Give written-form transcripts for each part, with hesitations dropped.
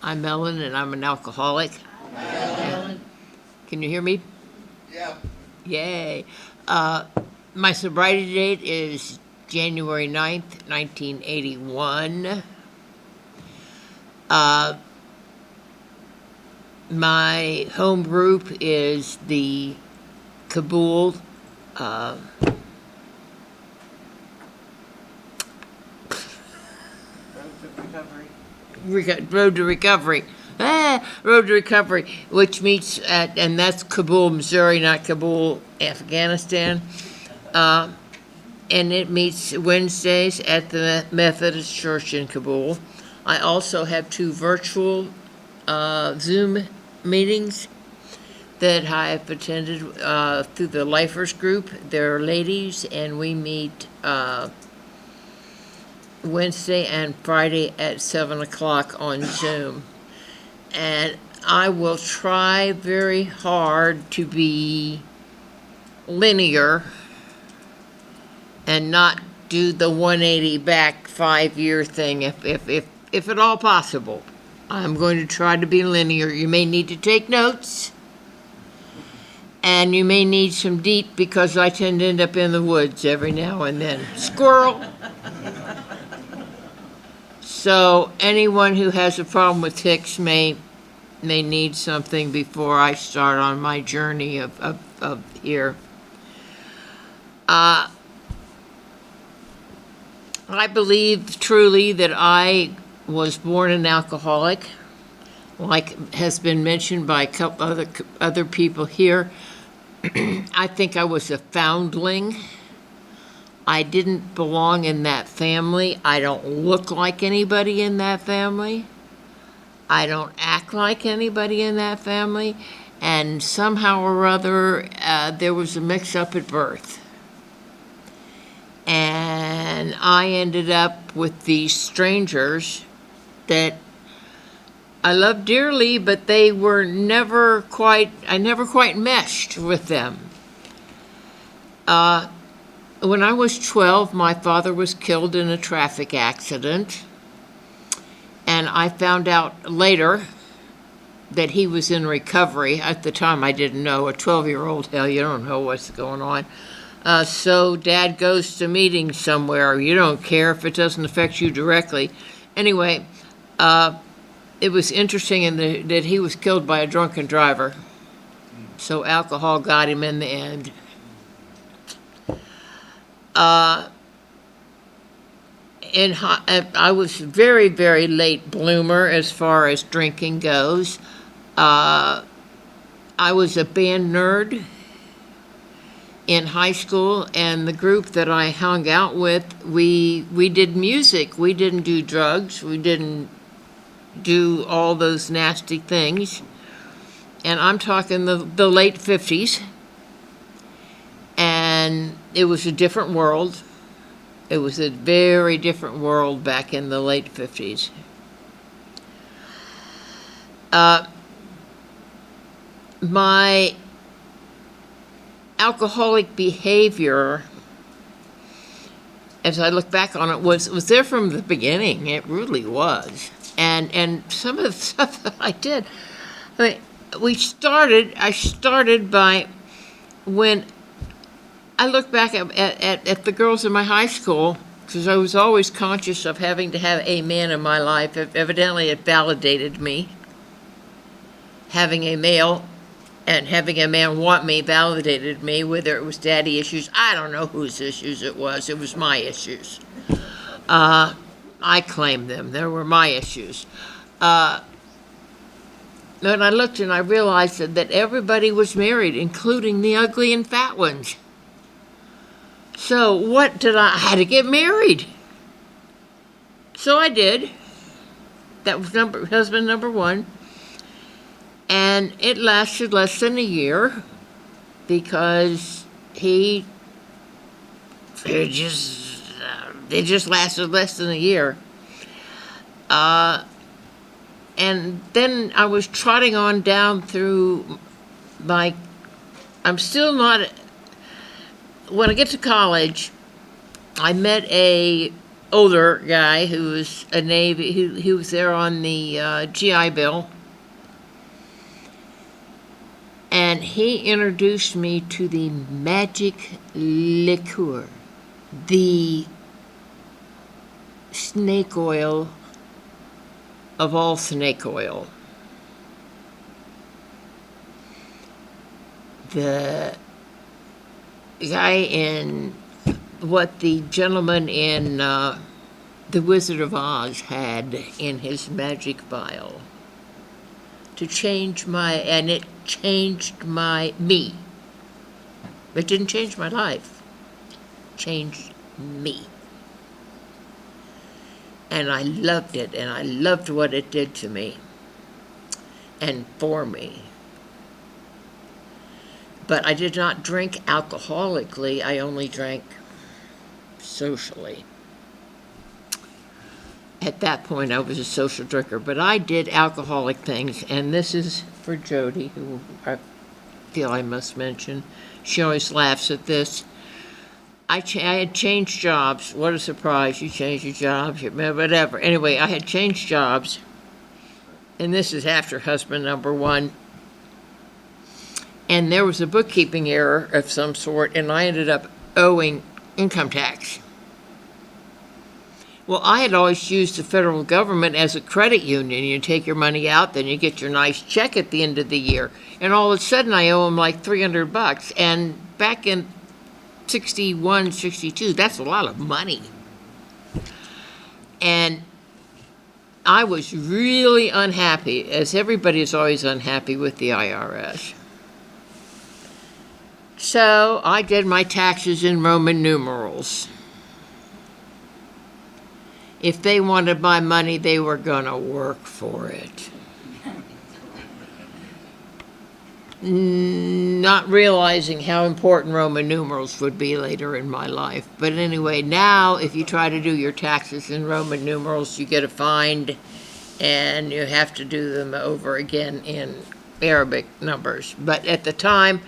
I'm Ellen, and I'm an alcoholic. Ellen. Can you hear me? Yeah. Yay. My sobriety date is January 9th, 1981. My home group is the Kabul Road to Recovery. Road to Recovery, which meets at, and that's Kabul, Missouri, not Kabul, Afghanistan. And it meets Wednesdays at the Methodist Church in Kabul. I also have 2 virtual Zoom meetings that I have attended through the Lifers group. They're ladies, and we meet Wednesday and Friday at 7 o'clock on Zoom. And I will try very hard to be linear and not do the 180 back 5-year thing if at all possible. I'm going to try to be linear. You may need to take notes, and you may need some deep, because I tend to end up in the woods every now and then. Squirrel! So anyone who has a problem with tics may need something before I start on my journey of here. I believe truly that I was born an alcoholic, like has been mentioned by a couple other people here. I think I was a foundling. I didn't belong in that family. I don't look like anybody in that family. I don't act like anybody in that family. And somehow or other, there was a mix-up at birth. And I ended up with these strangers that I loved dearly, but they were I never quite meshed with them. When I was 12, my father was killed in a traffic accident, and I found out later that he was in recovery. At the time, I didn't know. A 12-year-old, hell, you don't know what's going on. So Dad goes to meetings somewhere. You don't care if it doesn't affect you directly. Anyway, it was interesting that he was killed by a drunken driver. So alcohol got him in the end. I was very, very late bloomer as far as drinking goes. I was a band nerd in high school, and the group that I hung out with, we did music. We didn't do drugs. We didn't do all those nasty things. And I'm talking the late 50s. And it was a different world. It was a very different world back in the late 50s. My alcoholic behavior, as I look back on it, was there from the beginning. It really was. And some of the stuff that I did, I mean, I started by when I look back at the girls in my high school, because I was always conscious of having to have a man in my life. Evidently, it validated me. Having a male and having a man want me validated me, whether it was daddy issues. I don't know whose issues it was. It was my issues. I claimed them. They were my issues. And I looked and I realized that everybody was married, including the ugly and fat ones. So I had to get married. So I did. That was husband number 1. And it lasted less than a year because it just lasted less than a year. And then I was trotting on down through I'm still not, when I get to college, I met a older guy who was a Navy, who was there on the GI Bill. And he introduced me to the magic liqueur, the snake oil of all snake oil. The guy in what the gentleman in The Wizard of Oz had in his magic vial to change and it changed me. It didn't change my life. It changed me. And I loved it, and I loved what it did to me and for me. But I did not drink alcoholically, I only drank socially. At that point, I was a social drinker, but I did alcoholic things, and this is for Jody, who I feel I must mention. She always laughs at this. I had changed jobs. What a surprise, you changed your jobs, whatever. Anyway, I had changed jobs, and this is after husband number one. And there was a bookkeeping error of some sort, and I ended up owing income tax. Well, I had always used the federal government as a credit union. You take your money out, then you get your nice check at the end of the year. And all of a sudden, I owe them like $300. And back in 61, 62, that's a lot of money. And I was really unhappy, as everybody is always unhappy with the IRS. So I did my taxes in Roman numerals. If they wanted my money, they were going to work for it. Not realizing how important Roman numerals would be later in my life. But anyway, now if you try to do your taxes in Roman numerals, you get a fine, and you have to do them over again in Arabic numbers. But at the time,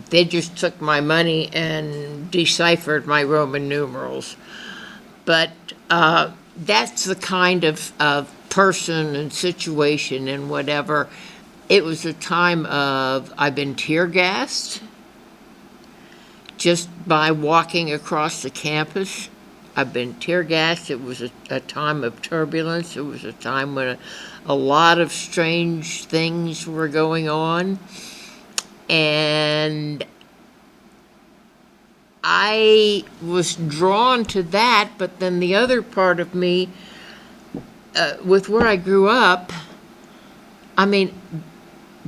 they just took my money and deciphered my Roman numerals. But that's the kind of person and situation and whatever. It was a time of, I've been tear gassed just by walking across the campus. I've been tear gassed. It was a time of turbulence. It was a time when a lot of strange things were going on. And I was drawn to that, but then the other part of me, with where I grew up, I mean,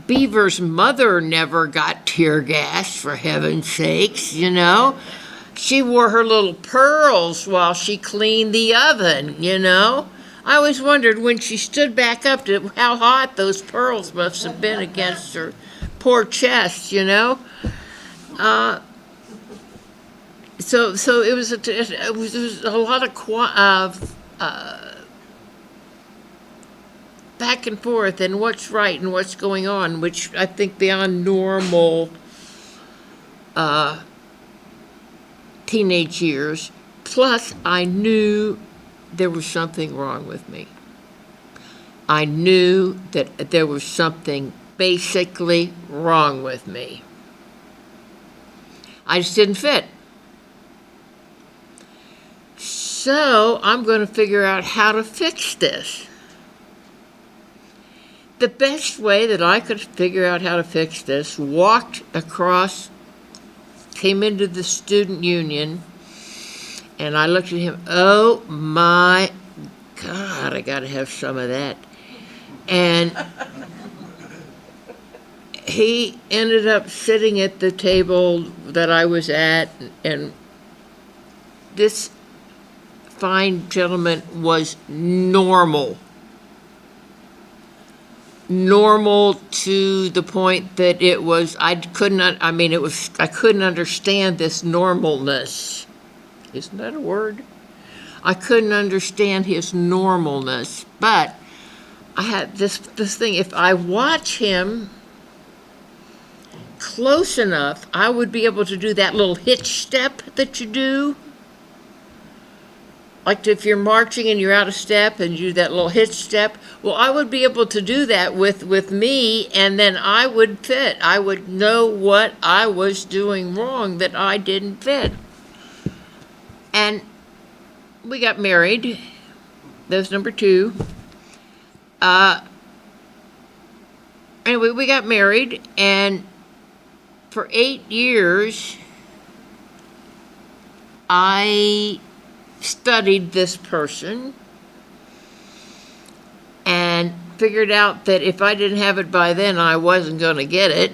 Beaver's mother never got tear gassed, for heaven's sakes, you know. She wore her little pearls while she cleaned the oven, you know. I always wondered when she stood back up how hot those pearls must have been against her poor chest, you know. So it was a lot of back and forth and what's right and what's going on, which I think beyond normal teenage years. Plus, I knew there was something wrong with me. I knew that there was something basically wrong with me. I just didn't fit. So I'm going to figure out how to fix this. The best way that I could figure out how to fix this, walked across, came into the student union, and I looked at him, oh my God, I got to have some of that. And he ended up sitting at the table that I was at, and this fine gentleman was normal to the point that I couldn't understand this normalness. Isn't that a word? I couldn't understand his normalness, but I had this thing. If I watch him close enough, I would be able to do that little hitch step that you do. like if you're marching and you're out of step and you do that little hitch step, well, I would be able to do that with me, and then I would fit. I would know what I was doing wrong that I didn't fit. And we got married. That was number 2. Anyway, we got married, and for 8 years, I studied this person and figured out that if I didn't have it by then, I wasn't going to get it.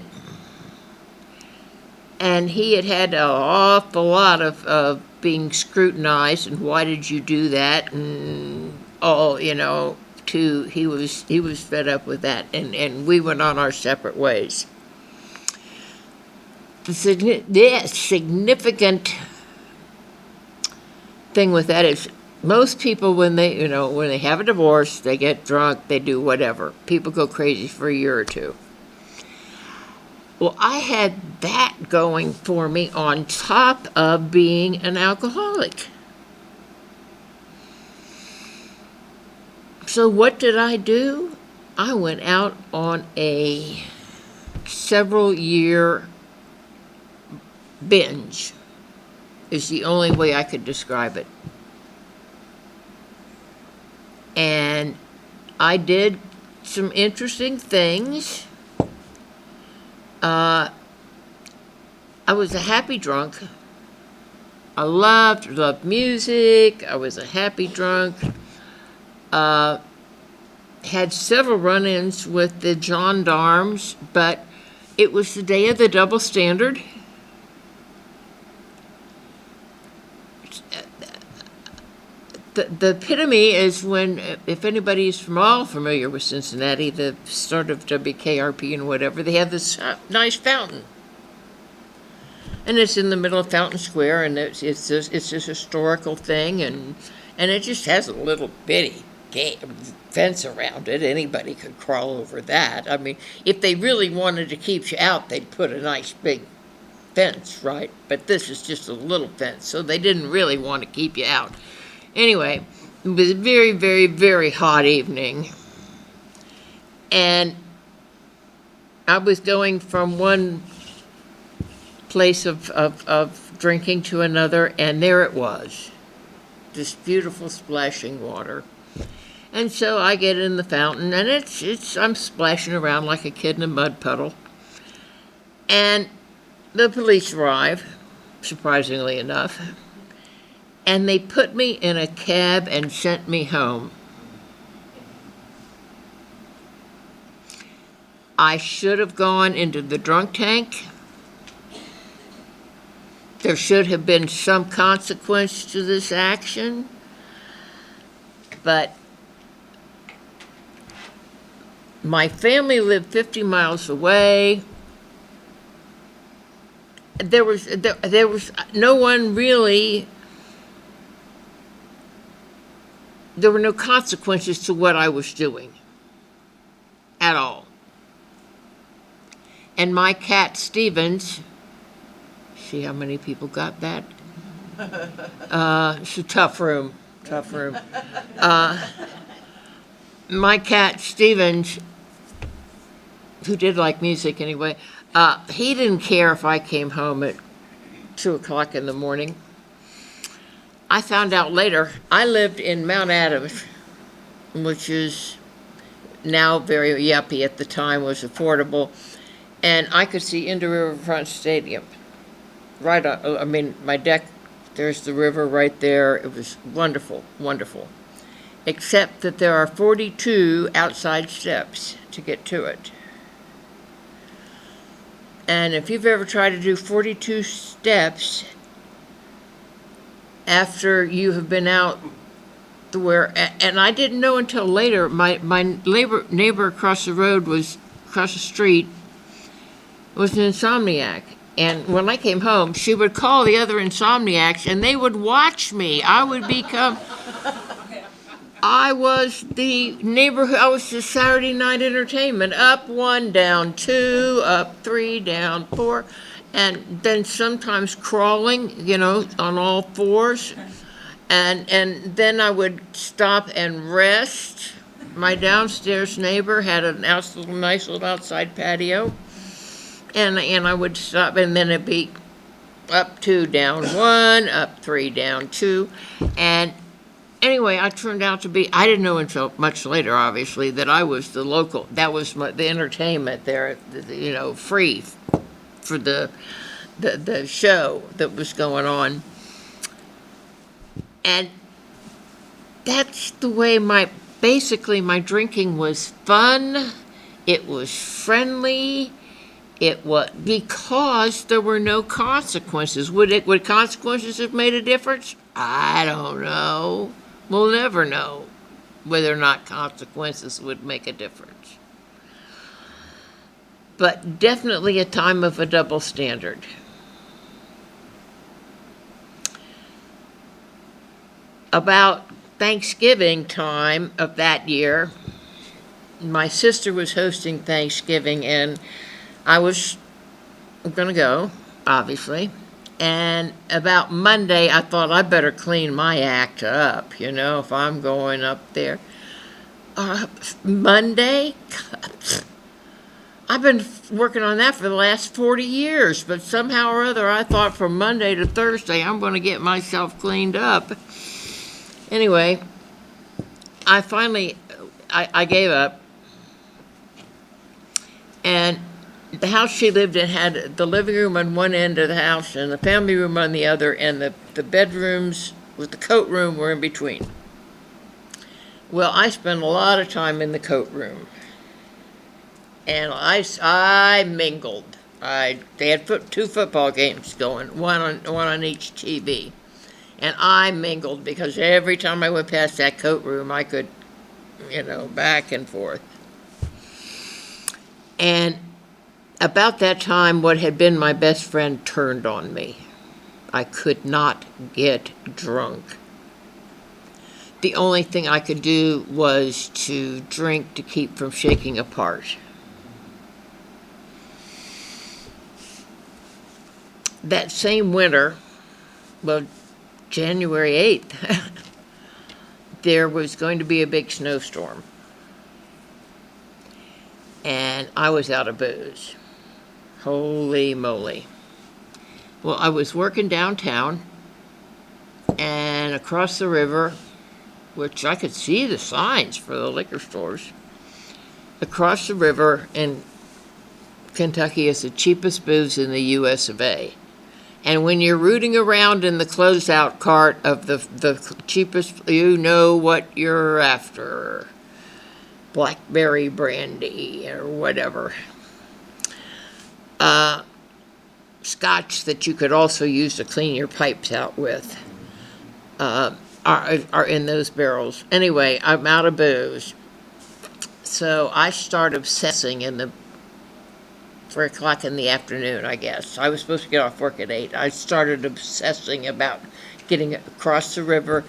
And he had had an awful lot of being scrutinized, and why did you do that? And he was fed up with that, and we went on our separate ways. The significant thing with that is most people, when they have a divorce, they get drunk, they do whatever. People go crazy for a year or 2. Well, I had that going for me on top of being an alcoholic. So what did I do? I went out on a several-year binge, is the only way I could describe it. And I did some interesting things. I was a happy drunk. I loved music. I was a happy drunk. Had several run-ins with the gendarmes, but it was the day of the double standard. The epitome is when, if anybody is familiar with Cincinnati, the start of WKRP and whatever, they have this nice fountain. And it's in the middle of Fountain Square, and it's this historical thing, and it just has a little bitty fence around it. Anybody could crawl over that. I mean, if they really wanted to keep you out, they'd put a nice big fence, right? But this is just a little fence, so they didn't really want to keep you out. Anyway, it was a very, very, very hot evening, and I was going from one place of drinking to another, and there it was, this beautiful splashing water. And so I get in the fountain, and I'm splashing around like a kid in a mud puddle, and the police arrive, surprisingly enough. And they put me in a cab and sent me home. I should have gone into the drunk tank. There should have been some consequence to this action. But my family lived 50 miles away. There was no one really. There were no consequences to what I was doing at all. And my cat, Stevens, see how many people got that? It's a tough room. My cat, Stevens, who did like music anyway, he didn't care if I came home at 2 o'clock in the morning. I found out later, I lived in Mount Adams, which is now very yuppie, at the time was affordable, and I could see into Riverfront Stadium. Right on, my deck, there's the river right there. It was wonderful, wonderful. Except that there are 42 outside steps to get to it. And if you've ever tried to do 42 steps after you have been out and I didn't know until later, my neighbor across the street was an insomniac. And when I came home, she would call the other insomniacs, and they would watch me. I was the Saturday night entertainment. Up 1, down 2, up 3, down 4. And then sometimes crawling, on all fours. And then I would stop and rest. My downstairs neighbor had a nice little outside patio, and I would stop, and then it'd be up 2, down 1, up 3, down 2, and anyway, I turned out to be, I didn't know until much later, obviously, that I was the local, that was the entertainment there, free for the show that was going on. And that's the way basically my drinking was fun, it was friendly, it was, because there were no consequences. Would consequences have made a difference? I don't know. We'll never know whether or not consequences would make a difference. But definitely a time of a double standard. About Thanksgiving time of that year, my sister was hosting Thanksgiving, and I was going to go, obviously. And about Monday, I thought I better clean my act up, if I'm going up there. Monday? I've been working on that for the last 40 years, but somehow or other, I thought from Monday to Thursday, I'm going to get myself cleaned up. Anyway, I finally gave up. And the house she lived in had the living room on one end of the house and the family room on the other, and the bedrooms with the coat room were in between. Well, I spent a lot of time in the coat room, and I mingled. They had 2 football games going, one on each TV, and I mingled because every time I went past that coat room, I could, back and forth. And about that time, what had been my best friend turned on me. I could not get drunk. The only thing I could do was to drink to keep from shaking apart. That same winter, well, January 8th, there was going to be a big snowstorm. And I was out of booze. Holy moly. Well, I was working downtown, and across the river, which I could see the signs for the liquor stores, across the river in Kentucky is the cheapest booze in the US of A. And when you're rooting around in the closeout cart of the cheapest, you know what you're after. Blackberry brandy or whatever. Scotch that you could also use to clean your pipes out with are in those barrels. Anyway, I'm out of booze. So I start obsessing in the 4 o'clock in the afternoon, I guess. I was supposed to get off work at 8. I started obsessing about getting across the river,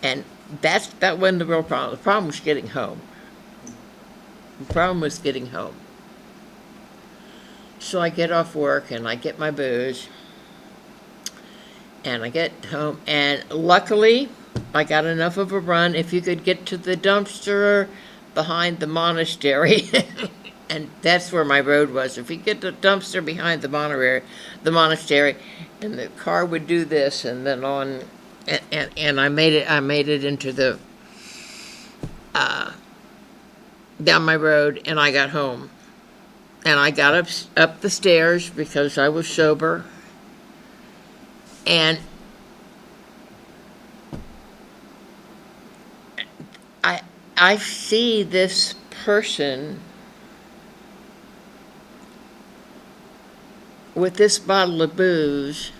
and that wasn't the real problem. The problem was getting home. So I get off work, and I get my booze, and I get home, and luckily, I got enough of a run. If you could get to the dumpster behind the monastery, and that's where my road was. If you get the dumpster behind the monastery, and the car would do this, and then on, and I made it into the down my road, and I got home, and I got up the stairs because I was sober, and I see this person with this bottle of booze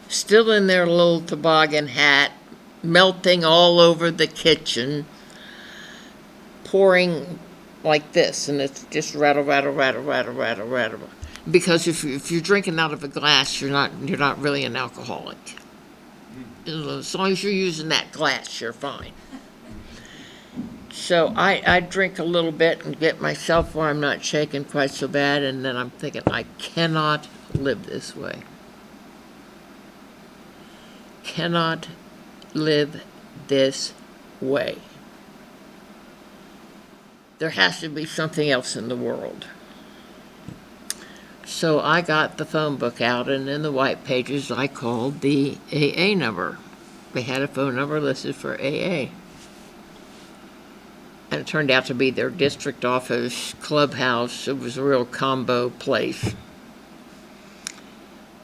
still in their little toboggan hat, melting all over the kitchen, pouring like this, and it's just rattle, rattle, rattle, rattle, rattle, rattle. Because if you're drinking out of a glass, you're not really an alcoholic. As long as you're using that glass, you're fine. So I drink a little bit and get myself where I'm not shaking quite so bad, and then I'm thinking, I cannot live this way. Cannot live this way. There has to be something else in the world. So I got the phone book out, and in the white pages I called the AA number. They had a phone number listed for AA. And it turned out to be their district office, clubhouse. It was a real combo place.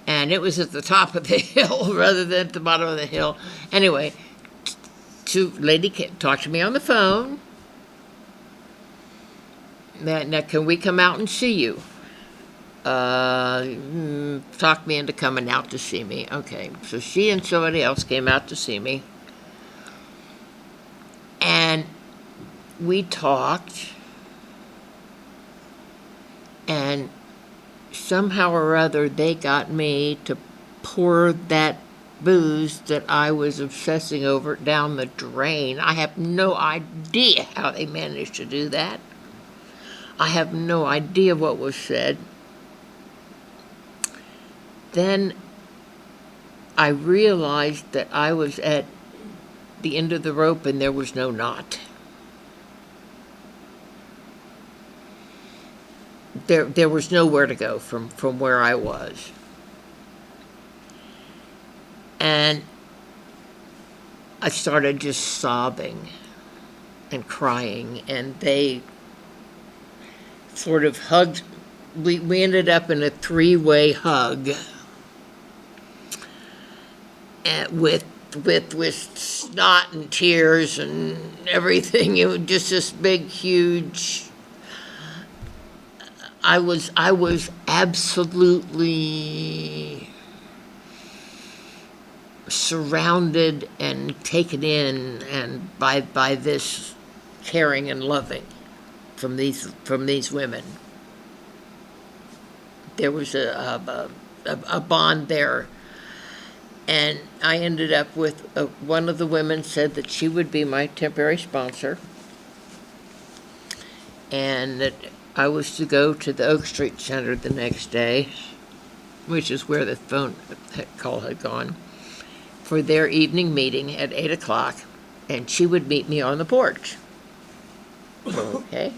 And it was at the top of the hill rather than at the bottom of the hill. Anyway, lady talked to me on the phone. Now, can we come out and see you? Talked me into coming out to see me. Okay, so she and somebody else came out to see me. And we talked. And somehow or other, they got me to pour that booze that I was obsessing over down the drain. I have no idea how they managed to do that. I have no idea what was said. Then I realized that I was at the end of the rope and there was no knot. There was nowhere to go from where I was. And I started just sobbing and crying, and they sort of hugged. We ended up in a three-way hug, and with snot and tears and everything. It was just this big, huge. I was absolutely surrounded and taken in and by this caring and loving from these women. There was a bond there, and I ended up with one of the women said that she would be my temporary sponsor, and that I was to go to the Oak Street Center the next day, which is where the phone call had gone, for their evening meeting at 8 o'clock, and she would meet me on the porch. Okay.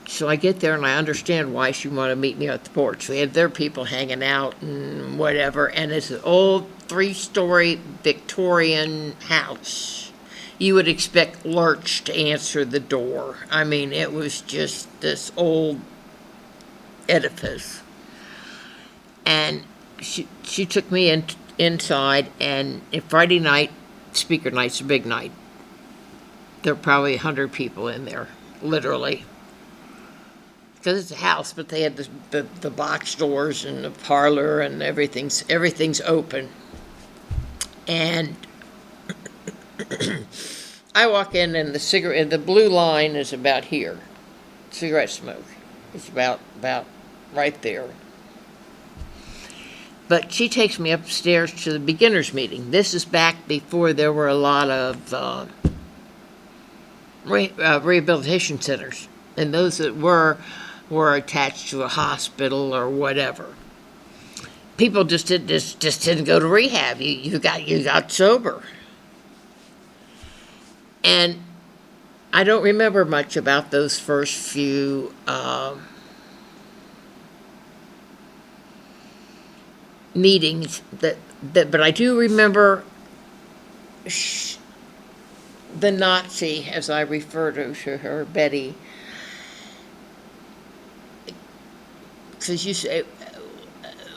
So I get there and I understand why she wanted to meet me at the porch. We had their people hanging out and whatever, and it's an old 3-story Victorian house. You would expect Lurch to answer the door. I mean, it was just this old edifice. And she took me inside, and Friday night, speaker night's a big night. There were probably 100 people in there, literally. Because it's a house, but they had the box doors and the parlor and everything's open. And I walk in, and the blue line is about here. Cigarette smoke. It's about right there. But she takes me upstairs to the beginners meeting. This is back before there were a lot of rehabilitation centers, and those that were attached to a hospital or whatever. People just didn't go to rehab. You got sober. And I don't remember much about those first few meetings but I do remember the Nazi, as I refer to her, Betty, because you say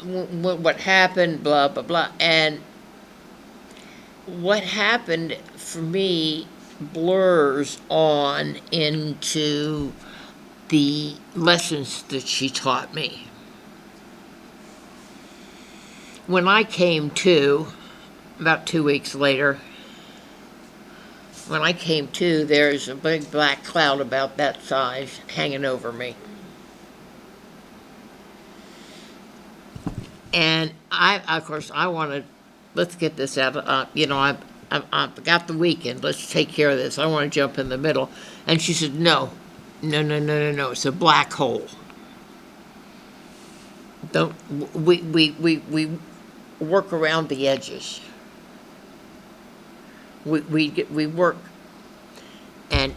what happened, blah blah blah, and what happened for me blurs on into the lessons that she taught me. When I came to, about 2 weeks later, there's a big black cloud about that size hanging over me. And I wanted, let's get this out. I've got the weekend. Let's take care of this. I want to jump in the middle. And she said, no. It's a black hole. We work around the edges. We work, and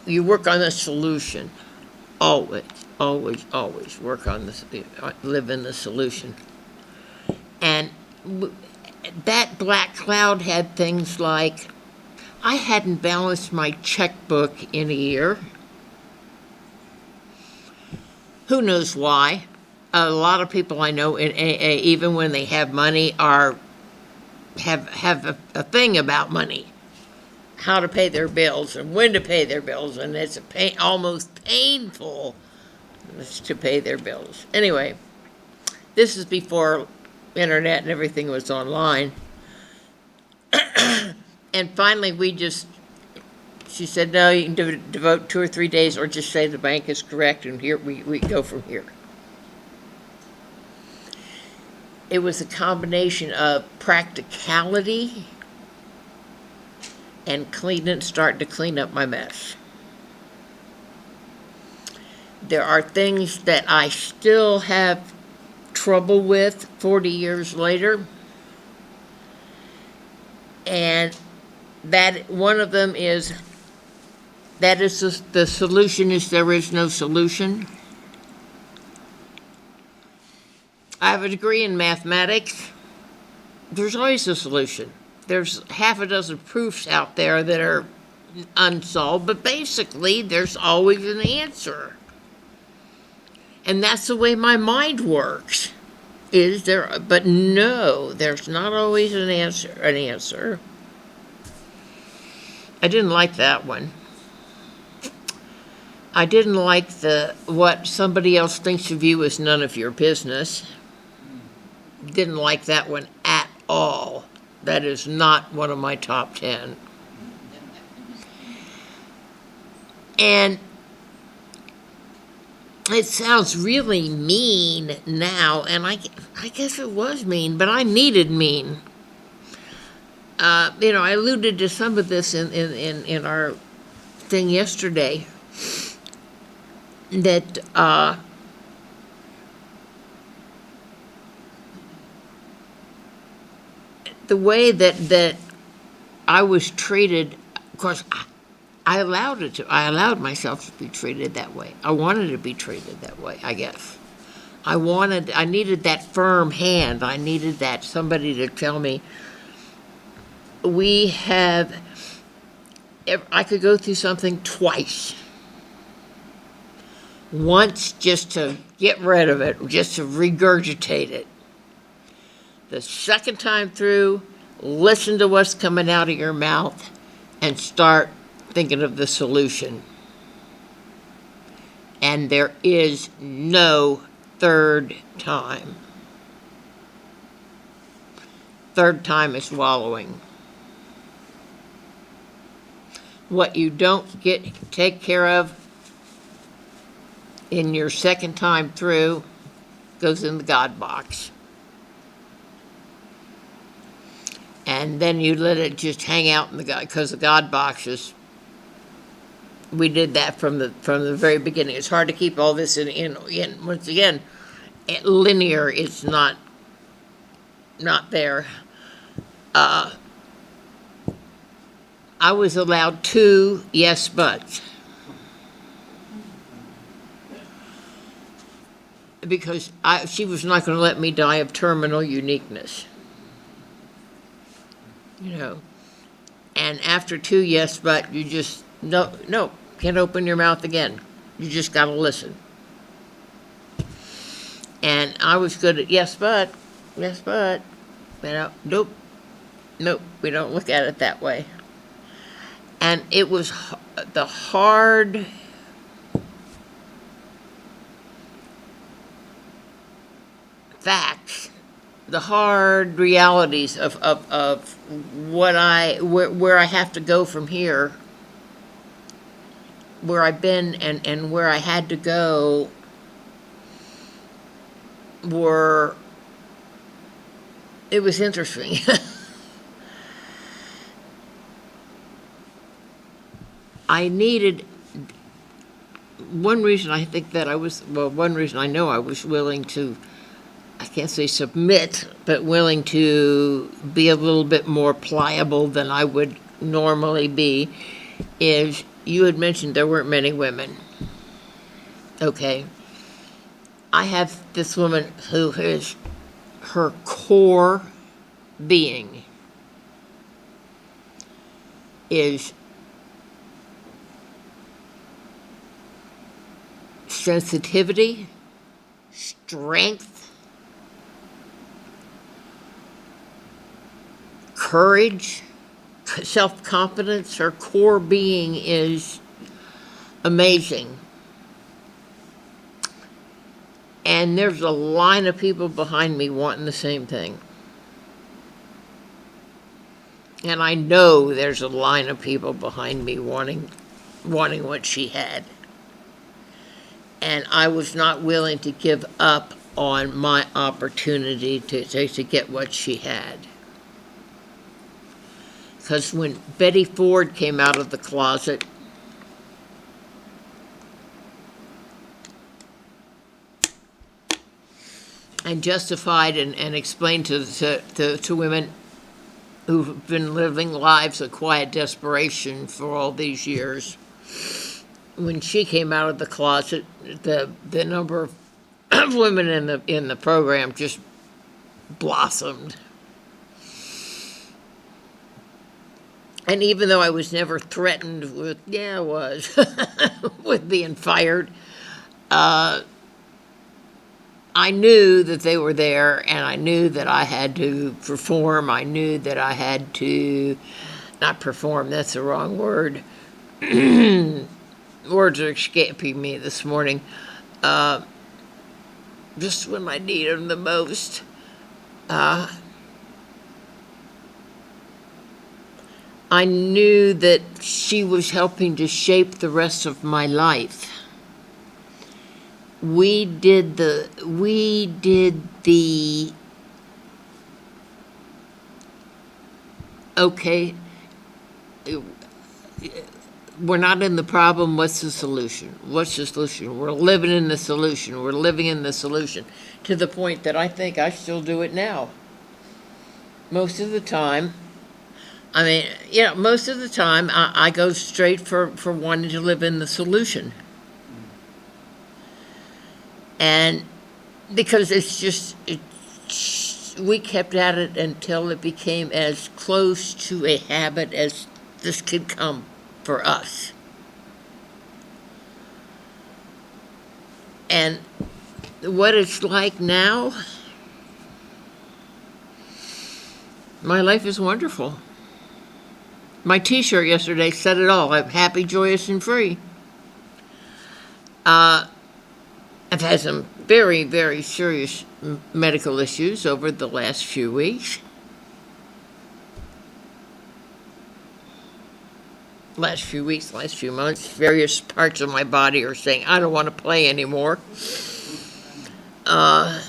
you work on the solution. Always, always, always work on this. Live in the solution. And that black cloud had things like, I hadn't balanced my checkbook in a year. Who knows why? A lot of people I know in AA, even when they have money, have a thing about money, how to pay their bills and when to pay their bills, and it's almost painful to pay their bills. Anyway, this is before internet and everything was online. And finally, she said, no, you can devote 2 or 3 days or just say the bank is correct, and here we go from here. It was a combination of practicality and starting to clean up my mess. There are things that I still have trouble with 40 years later, and that one of them is the solution is there is no solution. I have a degree in mathematics. There's always a solution. There's half a dozen proofs out there that are unsolved, but basically there's always an answer. And that's the way my mind works. But no, there's not always an answer. I didn't like that one. I didn't like what somebody else thinks of you is none of your business. Didn't like that one at all. That is not one of my top 10. And it sounds really mean now, and I guess it was mean, but I needed mean. I alluded to some of this in our thing yesterday, that the way that I was treated, of course, I allowed myself to be treated that way. I wanted to be treated that way, I guess. I needed that firm hand. I needed that somebody to tell me, I could go through something twice. Once just to get rid of it, just to regurgitate it. The second time through, listen to what's coming out of your mouth and start thinking of the solution. And there is no third time. Third time is wallowing. What you don't take care of in your second time through goes in the God box. And then you let it just hang out in the God, because the God box is, we did that from the very beginning. It's hard to keep all this in once again, linear. It's not there. I was allowed 2 yes buts. Because she was not going to let me die of terminal uniqueness. And after 2 yes but, you just, no, can't open your mouth again. You just got to listen. And I was good at yes but. Nope, we don't look at it that way. And it was the hard facts, the hard realities of where I have to go from here, where I've been and where I had to go it was interesting. One reason I know I was willing to, I can't say submit, but willing to be a little bit more pliable than I would normally be is you had mentioned there weren't many women. Okay. I have this woman who is her core being is sensitivity, strength, courage, self-confidence. Her core being is amazing. And there's a line of people behind me wanting the same thing. And I know there's a line of people behind me wanting what she had. And I was not willing to give up on my opportunity to get what she had. Because when Betty Ford came out of the closet, and justified and explained to women who've been living lives of quiet desperation for all these years, when she came out of the closet, the number of women in the program just blossomed. And even though I was never threatened with, I was, with being fired, I knew that they were there, and I knew that I had to perform. I knew that I had to, not perform, that's the wrong word. Words are escaping me this morning. Just when I need them the most. I knew that she was helping to shape the rest of my life. We did the okay, we're not in the problem, what's the solution? What's the solution? We're living in the solution. We're living in the solution, to the point that I think I still do it now. Most of the time, most of the time I go straight for wanting to live in the solution. And because we kept at it until it became as close to a habit as this could come for us. And what it's like now, my life is wonderful. My t-shirt yesterday said it all. I'm happy, joyous, and free. I've had some very, very serious medical issues over the last few weeks. Last few months, various parts of my body are saying, I don't want to play anymore. But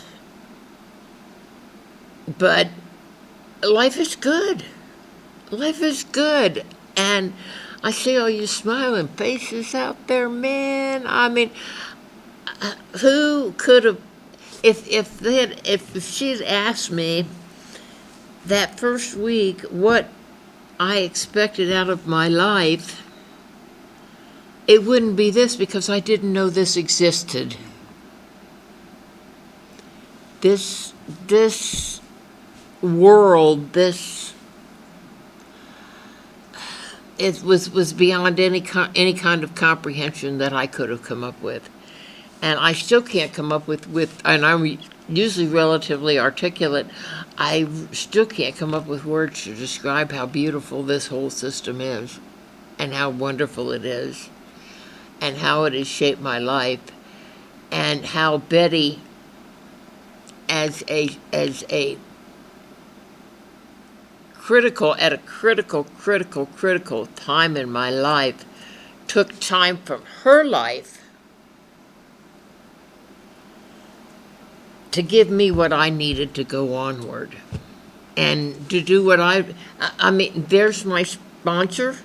life is good. Life is good. And I see all you smiling faces out there, man. I mean, who could have, if she had asked me that first week what I expected out of my life, it wouldn't be this, because I didn't know this existed. This world, it was beyond any kind of comprehension that I could have come up with. And I still can't come up with, and I'm usually relatively articulate, I still can't come up with words to describe how beautiful this whole system is, and how wonderful it is, and how it has shaped my life, and how Betty, as a critical time in my life, took time from her life to give me what I needed to go onward, and to do what I mean, there's my sponsor.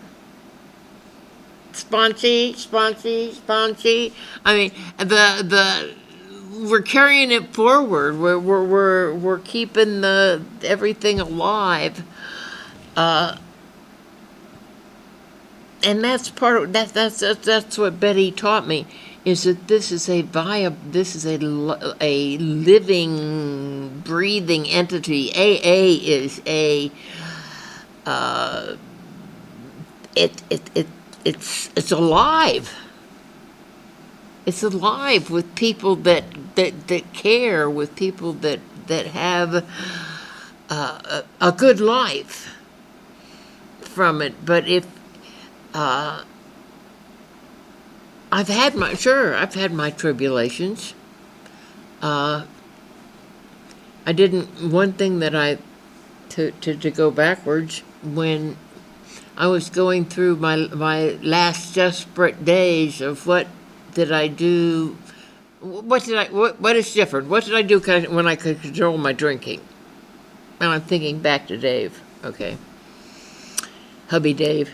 Sponsy. I mean, we're carrying it forward. We're keeping everything alive. and that's part of that's what Betty taught me, is that this is a living, breathing entity. AA is it's alive. It's alive with people that care, with people that have a good life from it. But if I've had my tribulations. I didn't. One thing that to go backwards, when I was going through my last desperate days of what did I do, what is different? What did I do when I could control my drinking? And I'm thinking back to Dave, okay, hubby Dave,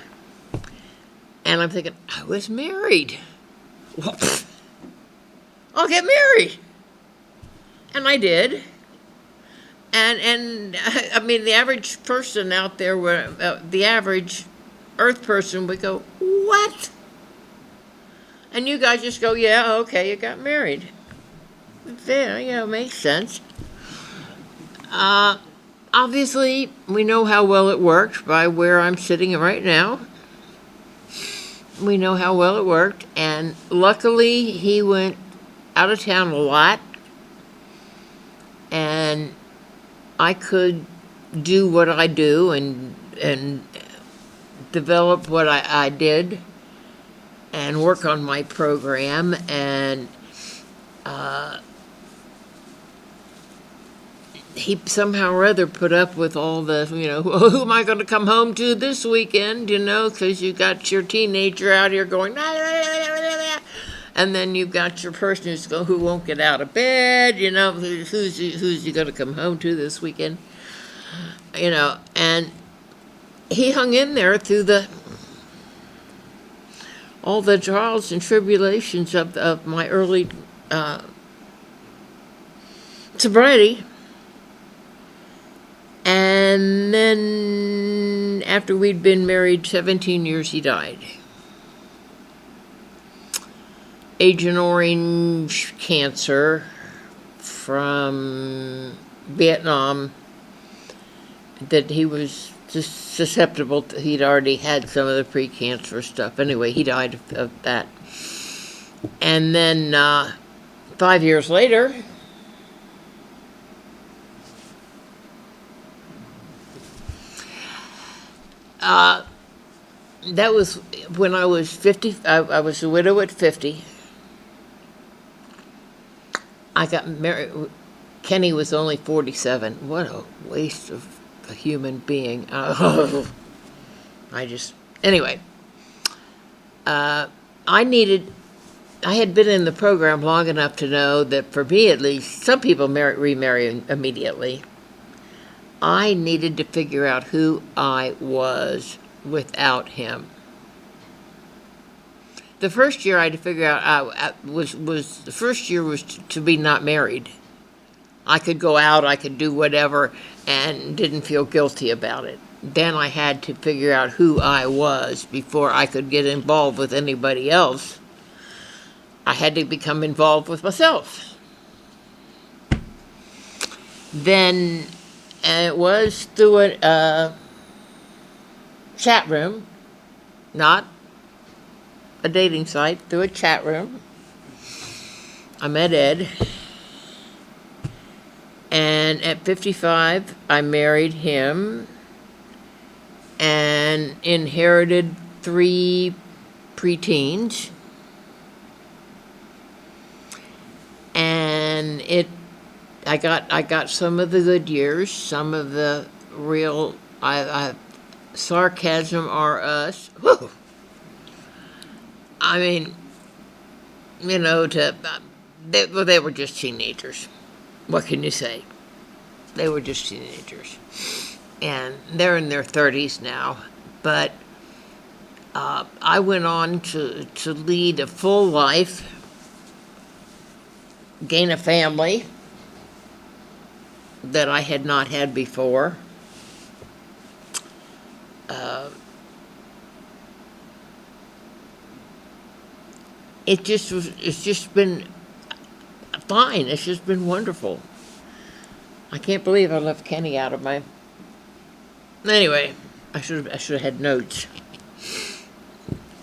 and I'm thinking, I was married. Well, I'll get married, and I did. And I mean, the average person out there, the average Earth person would go, what? And you guys just go, yeah, okay, you got married. Yeah, makes sense. Obviously, we know how well it worked by where I'm sitting right now. We know how well it worked, and luckily he went out of town a lot, and I could do what I do and develop what I did and work on my program, and he somehow or other put up with all the, who am I going to come home to this weekend, because you got your teenager out here going, and then you've got your person who won't get out of bed, who's you going to come home to this weekend, and he hung in there through all the trials and tribulations of my early sobriety. And then after we'd been married 17 years, he died. Agent Orange cancer from Vietnam, that he was just susceptible to. He'd already had some of the pre-cancer stuff. Anyway, he died of that. And then 5 years later, that was when I was 50. I was a widow at 50. I got married. Kenny was only 47. What a waste of a human being. Anyway. I had been in the program long enough to know that, for me at least, some people remarry immediately. I needed to figure out who I was without him. The first year I had to figure out the first year was to be not married. I could go out, I could do whatever, and didn't feel guilty about it. Then I had to figure out who I was before I could get involved with anybody else. I had to become involved with myself. Then it was through a chat room, not a dating site, through a chat room. I met Ed, and at 55, I married him and inherited 3 preteens. And I got some of the good years, some of the real sarcasm or us. Whew. I mean, they were just teenagers. What can you say? They were just teenagers. And they're in their 30s now. But I went on to lead a full life, gain a family that I had not had before. it's just been fine. It's just been wonderful. I can't believe I left Kenny out of my. Anyway, I should have had notes,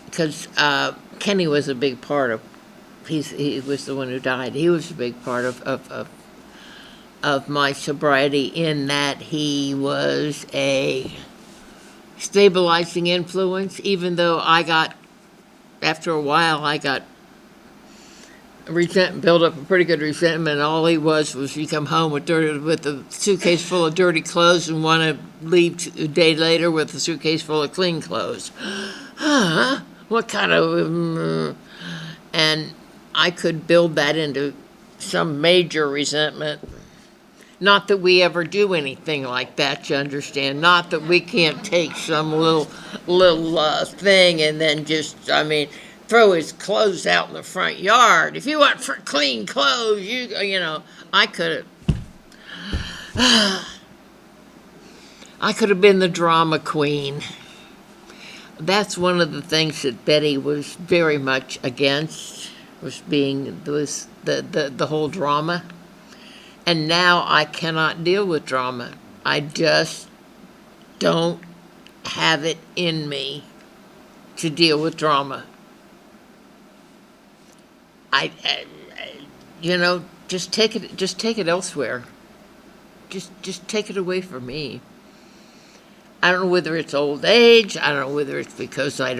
because Kenny was a big part of. He was the one who died. He was a big part of my sobriety, in that he was a stabilizing influence. Even though after a while, I got built up a pretty good resentment. All he was you come home with a suitcase full of dirty clothes and want to leave a day later with a suitcase full of clean clothes. What kind of... and I could build that into some major resentment. Not that we ever do anything like that, you understand. Not that we can't take some little thing and then just, throw his clothes out in the front yard. If you want for clean clothes, I could have been the drama queen. That's one of the things that Betty was very much against, was the whole drama. And now I cannot deal with drama. I just don't have it in me to deal with drama. Just take it elsewhere. Just take it away from me. I don't know whether it's old age. I don't know whether it's because I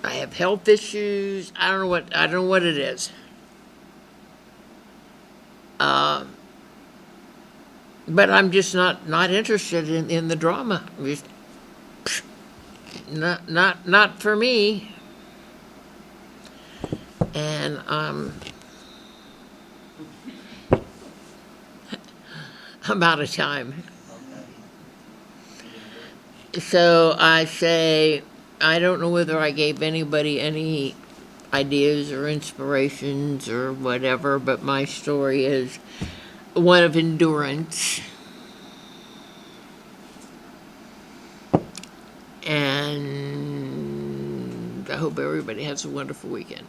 have health issues. I don't know what it is. But I'm just not interested in the drama. Just, not for me. And I'm out of time. So I say, I don't know whether I gave anybody any ideas or inspirations or whatever, but my story is one of endurance. And I hope everybody has a wonderful weekend.